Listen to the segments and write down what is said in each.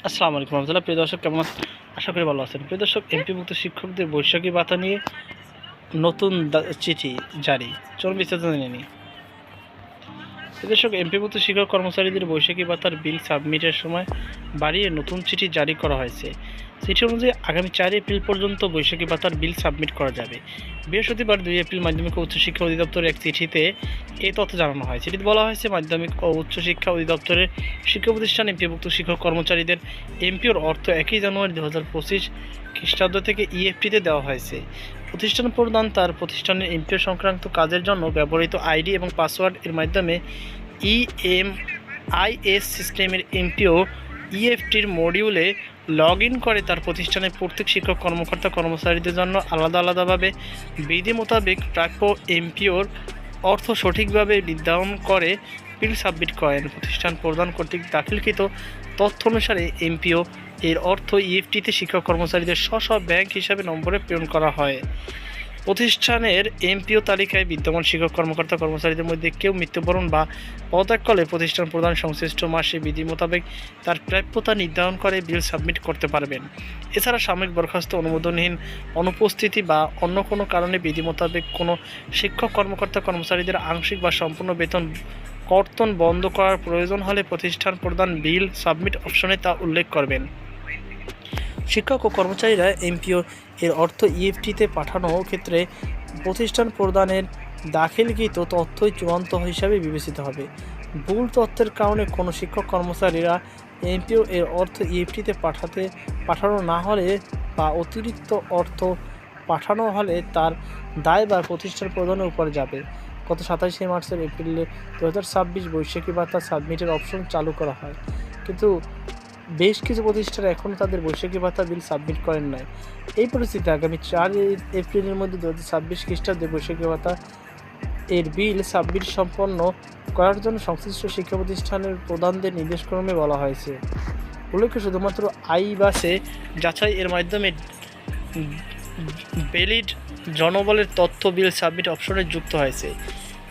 আসসালামু আলাইকুম রহমতুল্লাহ। প্রিয় দর্শক, কেমন আছেন? আশা করি ভালো আছেন। প্রিয় দর্শক, এমপিভুক্ত শিক্ষকদের বৈশাখী ভাতা নিয়ে নতুন চিঠি জারি। চলুন বিস্তারিত জেনে নিই। প্রিয় দর্শক, এমপিভুক্ত শিক্ষক কর্মচারীদের বৈশাখী ভাতার বিল সাবমিটের সময় বাড়িয়ে নতুন চিঠি জারি করা হয়েছে। চিঠি অনুযায়ী আগামী 4 এপ্রিল পর্যন্ত বৈশাখী ভাতার বিল সাবমিট করা যাবে। বৃহস্পতিবার 2 এপ্রিল মাধ্যমিক ও উচ্চশিক্ষা অধিদপ্তরের এক চিঠিতে এই তথ্য জানানো হয়। চিঠিতে বলা হয়েছে, মাধ্যমিক ও উচ্চশিক্ষা অধিদপ্তরের শিক্ষা প্রতিষ্ঠান এমপিভুক্ত শিক্ষক কর্মচারীদের এমপিওর অর্থ 1 জানুয়ারি 2025 খ্রিস্টাব্দ থেকে ইএফটিতে দেওয়া হয়েছে। প্রতিষ্ঠান প্রধান তার প্রতিষ্ঠানের এমপিও সংক্রান্ত কাজের জন্য ব্যবহৃত আইডি এবং পাসওয়ার্ড এর মাধ্যমে ইএমআইএস সিস্টেমের এমপিও ইএফটির মডিউলে লগ ইন করে তার প্রতিষ্ঠানের প্রত্যেক শিক্ষক কর্মকর্তা কর্মচারীদের জন্য আলাদা আলাদাভাবে বিধি মোতাবেক প্রাপ্য এমপিওর অর্থ সঠিকভাবে নির্ধারণ করে বিল সাবমিট করেন। প্রতিষ্ঠান প্রদান কর্তৃক দাখিলকৃত তথ্য অনুসারে এমপিও এর অর্থ ইএফটিতে শিক্ষক কর্মচারীদের স্ব ব্যাংক হিসাবে নম্বরে প্রেরণ করা হয়। প্রতিষ্ঠানের এমপিও তালিকায় বিদ্যমান শিক্ষক কর্মকর্তা কর্মচারীদের মধ্যে কেউ মৃত্যুবরণ বা পদত্যাগ করলে প্রতিষ্ঠান প্রধান সংশ্লিষ্ট মাসে বিধি মোতাবেক তার প্রাপ্যতা নির্ধারণ করে বিল সাবমিট করতে পারবেন। এছাড়া সাময়িক বরখাস্ত, অনুমোদনহীন অনুপস্থিতি বা অন্য কোনো কারণে বিধি মোতাবেক কোনো শিক্ষক কর্মকর্তা কর্মচারীদের আংশিক বা সম্পূর্ণ বেতন কর্তন বন্ধ করার প্রয়োজন হলে প্রতিষ্ঠান প্রধান বিল সাবমিট অপশনে তা উল্লেখ করবেন। শিক্ষক ও কর্মচারীরা এমপিও এর অর্থ ইএফটিতে পাঠানোর ক্ষেত্রে প্রতিষ্ঠান প্রদানের দাখিলকৃত তথ্যই চূড়ান্ত হিসাবে বিবেচিত হবে। ভুল তথ্যের কারণে কোনো শিক্ষক কর্মচারীরা এমপিও এর অর্থ ইএফটিতে পাঠানো না হলে বা অতিরিক্ত অর্থ পাঠানো হলে তার দায় বা প্রতিষ্ঠান প্রদানের উপর যাবে। গত 27 মার্চের এপ্রিলে 2026 বৈশাখী ভাতা সাবমিটের অপশন চালু করা হয়, কিন্তু বেশ কিছু প্রতিষ্ঠান এখনও তাদের বৈশাখী ভাতা বিল সাবমিট করেন নাই। এই পরিস্থিতিতে আগামী 4 এপ্রিলের মধ্যে 2026 খ্রিস্টাব্দে বৈশাখী ভাতা এর বিল সাবমিট সম্পন্ন করার জন্য সংশ্লিষ্ট শিক্ষা প্রতিষ্ঠানের প্রধানদের নির্দেশক্রমে বলা হয়েছে। উল্লেখ্য, শুধুমাত্র আইবাসে যাচাই এর মাধ্যমে ভ্যালিড জনবলের তথ্য বিল সাবমিট অপশনে যুক্ত হয়েছে।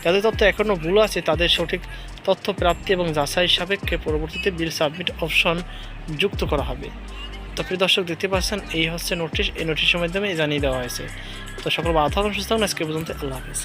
যাদের তথ্য এখনও ভুল আছে তাদের সঠিক তথ্য প্রাপ্তি এবং যাচাই সাপেক্ষে পরবর্তীতে বিল সাবমিট অপশন যুক্ত করা হবে। তো প্রিয় দর্শক, দেখতে পাচ্ছেন এই হচ্ছে নোটিশ। এই নোটিশের মাধ্যমে জানিয়ে দেওয়া হয়েছে। তো সকল বাধা সুস্থ আজকে পর্যন্ত। আল্লাহ হাফেজ।